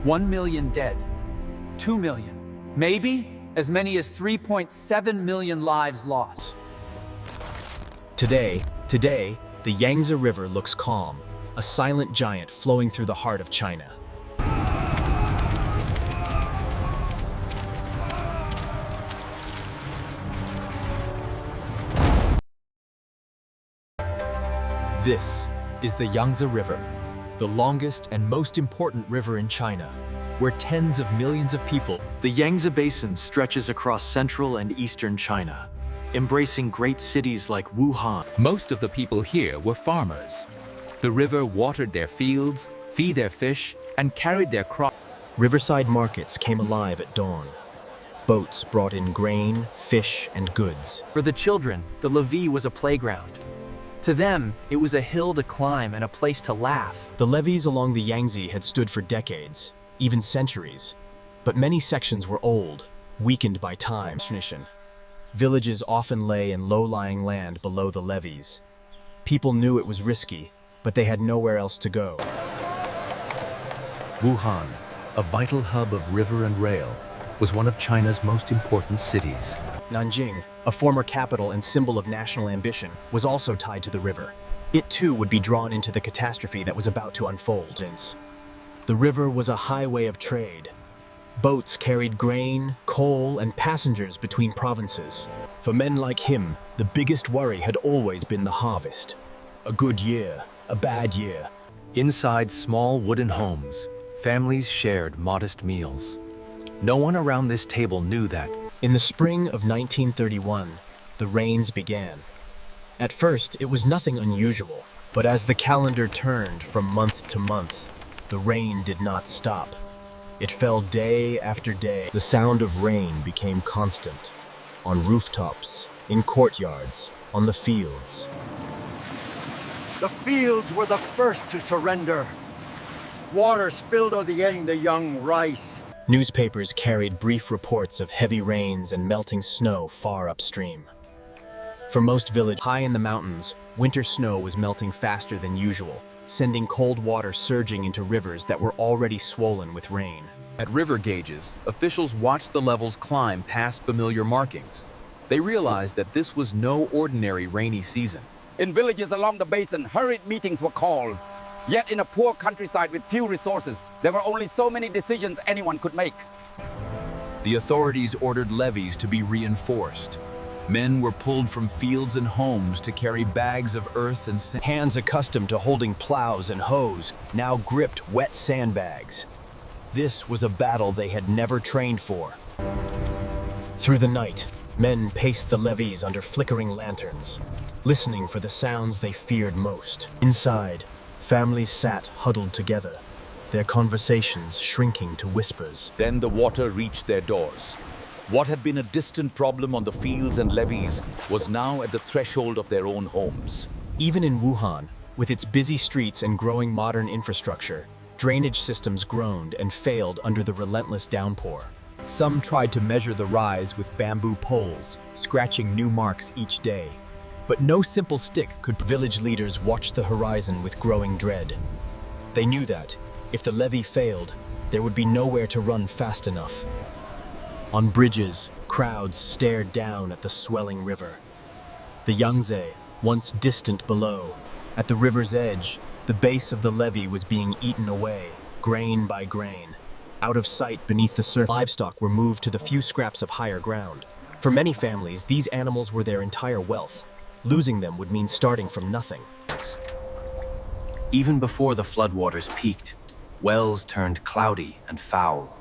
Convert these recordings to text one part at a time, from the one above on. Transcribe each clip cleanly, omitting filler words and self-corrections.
1 million dead, 2 million, maybe as many as 3.7 million lives lost. Today, the Yangtze River looks calm, a silent giant flowing through the heart of China. This is the Yangtze River, the longest and most important river in China, where tens of millions of people. The Yangtze Basin stretches across central and eastern China, embracing great cities like Wuhan. Most of the people here were farmers. The river watered their fields, fed their fish, and carried their crops. Riverside markets came alive at dawn. Boats brought in grain, fish, and goods. For the children, the levee was a playground. To them, it was a hill to climb and a place to laugh. The levees along the Yangtze had stood for decades, even centuries, but many sections were old, weakened by time. Villages often lay in low-lying land below the levees. People knew it was risky, but they had nowhere else to go. Wuhan, a vital hub of river and rail, was one of China's most important cities. Nanjing, a former capital and symbol of national ambition, was also tied to the river. It too would be drawn into the catastrophe that was about to unfold. The river was a highway of trade. Boats carried grain, coal, and passengers between provinces. For men like him, the biggest worry had always been the harvest. A good year, a bad year. Inside small wooden homes, families shared modest meals. No one around this table knew that. In the spring of 1931, the rains began. At first, it was nothing unusual, but as the calendar turned from month to month, the rain did not stop. It fell day after day. The sound of rain became constant, on rooftops, in courtyards, on the fields. The fields were the first to surrender. Water spilled on the young rice. Newspapers carried brief reports of heavy rains and melting snow far upstream. For most villages high in the mountains, winter snow was melting faster than usual, sending cold water surging into rivers that were already swollen with rain. At river gauges, officials watched the levels climb past familiar markings. They realized that this was no ordinary rainy season. In villages along the basin, hurried meetings were called. Yet in a poor countryside with few resources, there were only so many decisions anyone could make. The authorities ordered levees to be reinforced. Men were pulled from fields and homes to carry bags of earth and sand. Hands accustomed to holding plows and hoes now gripped wet sandbags. This was a battle they had never trained for. Through the night, men paced the levees under flickering lanterns, listening for the sounds they feared most. Inside, families sat huddled together, their conversations shrinking to whispers. Then the water reached their doors. What had been a distant problem on the fields and levees was now at the threshold of their own homes. Even in Wuhan, with its busy streets and growing modern infrastructure, drainage systems groaned and failed under the relentless downpour. Some tried to measure the rise with bamboo poles, scratching new marks each day. But no simple stick could. Village leaders watched the horizon with growing dread. They knew that, if the levee failed, there would be nowhere to run fast enough. On bridges, crowds stared down at the swelling river. The Yangtze, once distant below, at the river's edge, the base of the levee was being eaten away, grain by grain. Out of sight beneath the surface, livestock were moved to the few scraps of higher ground. For many families, these animals were their entire wealth. Losing them would mean starting from nothing. Even before the floodwaters peaked, wells turned cloudy and foul.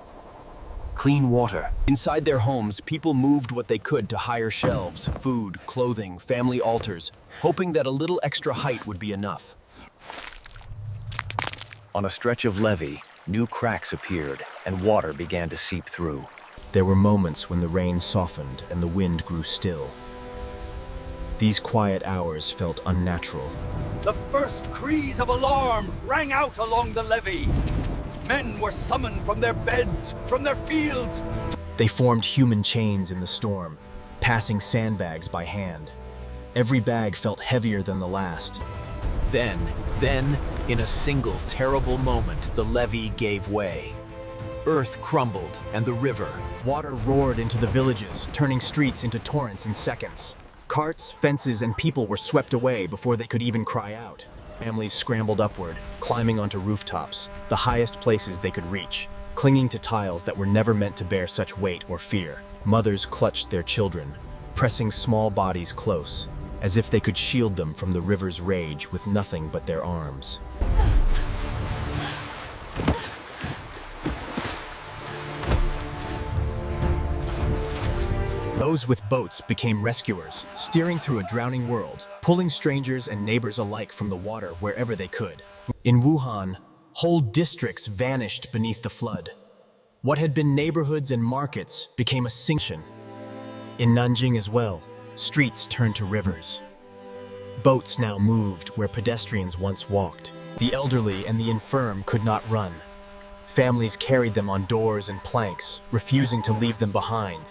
Clean water. Inside their homes, people moved what they could to higher shelves, food, clothing, family altars, hoping that a little extra height would be enough. On a stretch of levee, new cracks appeared and water began to seep through. There were moments when the rain softened and the wind grew still. These quiet hours felt unnatural. The first cries of alarm rang out along the levee. Men were summoned from their beds, from their fields. They formed human chains in the storm, passing sandbags by hand. Every bag felt heavier than the last. Then, in a single terrible moment, the levee gave way. earth crumbled, and the river. Water roared into the villages, turning streets into torrents in seconds. Carts, fences, and people were swept away before they could even cry out. Families scrambled upward, climbing onto rooftops, the highest places they could reach, clinging to tiles that were never meant to bear such weight or fear. Mothers clutched their children, pressing small bodies close, as if they could shield them from the river's rage with nothing but their arms. Those with boats became rescuers, steering through a drowning world, pulling strangers and neighbors alike from the water wherever they could. In Wuhan, whole districts vanished beneath the flood. What had been neighborhoods and markets became a sinking. In Nanjing as well, streets turned to rivers. Boats now moved where pedestrians once walked. The elderly and the infirm could not run. Families carried them on doors and planks, refusing to leave them behind.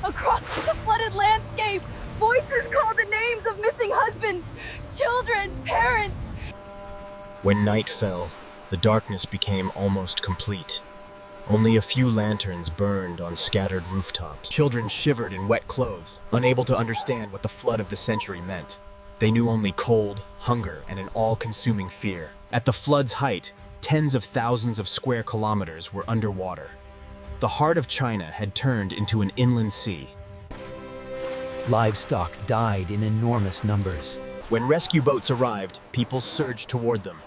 Across the flooded landscape, voices called the names of missing husbands, children, parents. When night fell, the darkness became almost complete. Only a few lanterns burned on scattered rooftops. Children shivered in wet clothes, unable to understand what the flood of the century meant. They knew only cold, hunger, and an all-consuming fear. At the flood's height, tens of thousands of square kilometers were underwater. The heart of China had turned into an inland sea. Livestock died in enormous numbers. When rescue boats arrived, people surged toward them.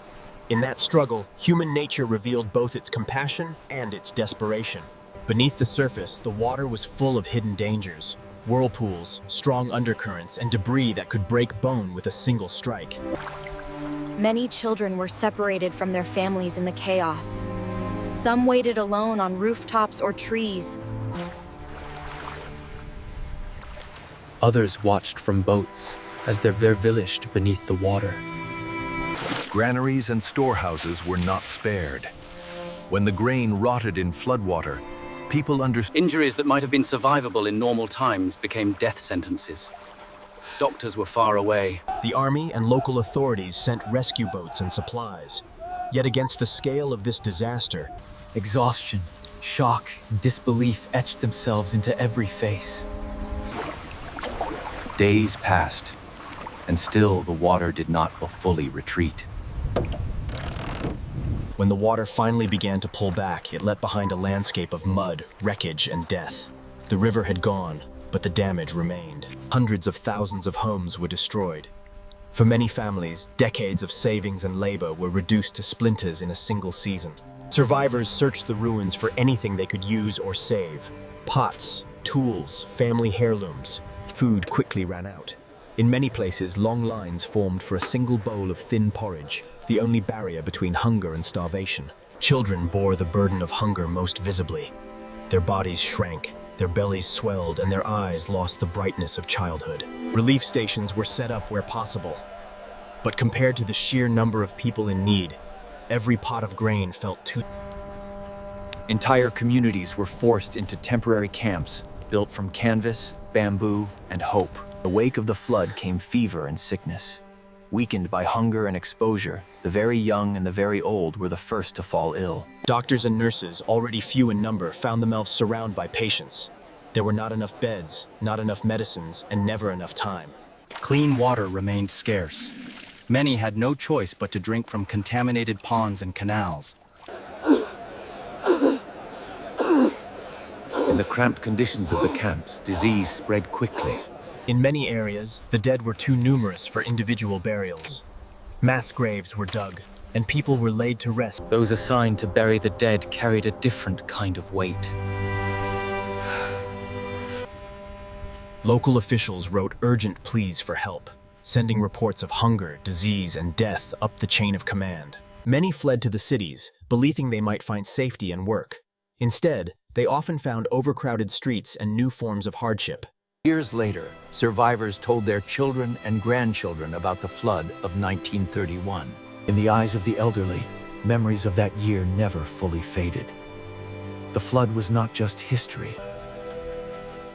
In that struggle, human nature revealed both its compassion and its desperation. Beneath the surface, the water was full of hidden dangers, whirlpools, strong undercurrents, and debris that could break bone with a single strike. Many children were separated from their families in the chaos. Some waited alone on rooftops or trees. Others watched from boats as their vervillished beneath the water. Granaries and storehouses were not spared. When the grain rotted in floodwater, people understood. Injuries that might have been survivable in normal times became death sentences. Doctors were far away. The army and local authorities sent rescue boats and supplies. Yet against the scale of this disaster, Exhaustion, shock, and disbelief etched themselves into every face. Days passed, and still the water did not fully retreat. when the water finally began to pull back, it left behind a landscape of mud, wreckage, and death. The river had gone, but the damage remained. Hundreds of thousands of homes were destroyed. For many families, decades of savings and labor were reduced to splinters in a single season. Survivors searched the ruins for anything they could use or save. Pots, tools, family heirlooms. Food quickly ran out. In many places, long lines formed for a single bowl of thin porridge, the only barrier between hunger and starvation. Children bore the burden of hunger most visibly. Their bodies shrank, their bellies swelled, and their eyes lost the brightness of childhood. Relief stations were set up where possible. But compared to the sheer number of people in need, every pot of grain felt too... Entire communities were forced into temporary camps, built from canvas, bamboo, and hope. In the wake of the flood came fever and sickness. Weakened by hunger and exposure, the very young and the very old were the first to fall ill. Doctors and nurses, already few in number, found themselves surrounded by patients. There were not enough beds, not enough medicines, and never enough time. Clean water remained scarce. Many had no choice but to drink from contaminated ponds and canals. In the cramped conditions of the camps, disease spread quickly. In many areas, the dead were too numerous for individual burials. Mass graves were dug, and people were laid to rest. Those assigned to bury the dead carried a different kind of weight. Local officials wrote urgent pleas for help, sending reports of hunger, disease, and death up the chain of command. Many fled to the cities, believing they might find safety and work. Instead, they often found overcrowded streets and new forms of hardship. Years later, survivors told their children and grandchildren about the flood of 1931. In the eyes of the elderly, memories of that year never fully faded. The flood was not just history.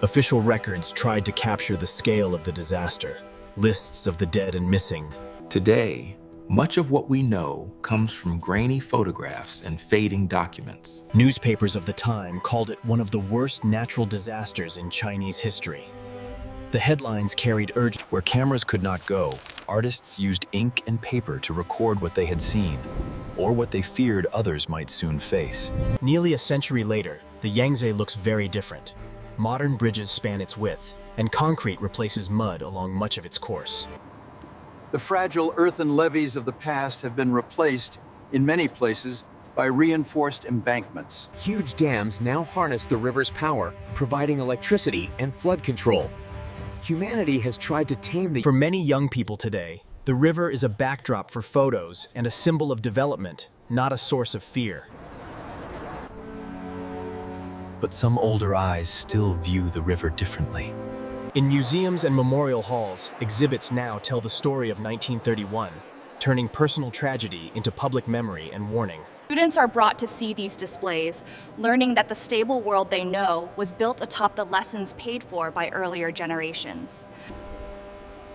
Official records tried to capture the scale of the disaster, lists of the dead and missing. Today, Much of what we know comes from grainy photographs and fading documents. Newspapers of the time called it one of the worst natural disasters in Chinese history. The headlines carried urgent. Where cameras could not go, artists used ink and paper to record what they had seen, or what they feared others might soon face. Nearly a century later, the Yangtze looks very different. Modern bridges span its width, and concrete replaces mud along much of its course. The fragile earthen levees of the past have been replaced, in many places, by reinforced embankments. Huge dams now harness the river's power, providing electricity and flood control. Humanity has tried to tame the... For many young people today, the river is a backdrop for photos and a symbol of development, not a source of fear. But some older eyes still view the river differently. In museums and memorial halls, exhibits now tell the story of 1931, turning personal tragedy into public memory and warning. Students are brought to see these displays, learning that the stable world they know was built atop the lessons paid for by earlier generations.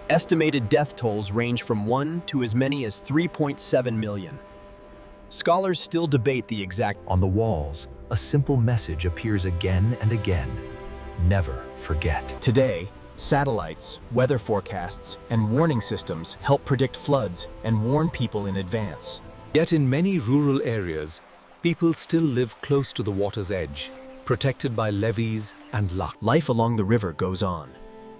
Estimated death tolls range from 1 to as many as 3.7 million. Scholars still debate the exact... On the walls, a simple message appears again and again. Never forget. Today, satellites, weather forecasts, and warning systems help predict floods and warn people in advance. Yet in many rural areas, people still live close to the water's edge, protected by levees and lock. Life along the river goes on.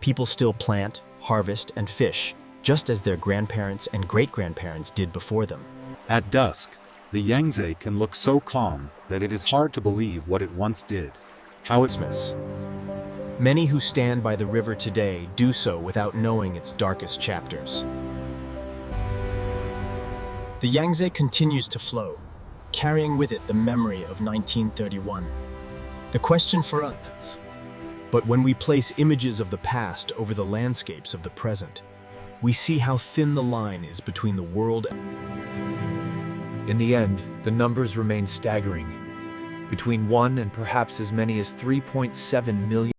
People still plant, harvest, and fish, just as their grandparents and great-grandparents did before them. At dusk, the Yangtze can look so calm that it is hard to believe what it once did. How it's miss. Many who stand by the river today do so without knowing its darkest chapters. The Yangtze continues to flow, carrying with it the memory of 1931. The question for us, but when we place images of the past over the landscapes of the present, we see how thin the line is between the world and... In the end, the numbers remain staggering. Between 1 and perhaps as many as 3.7 million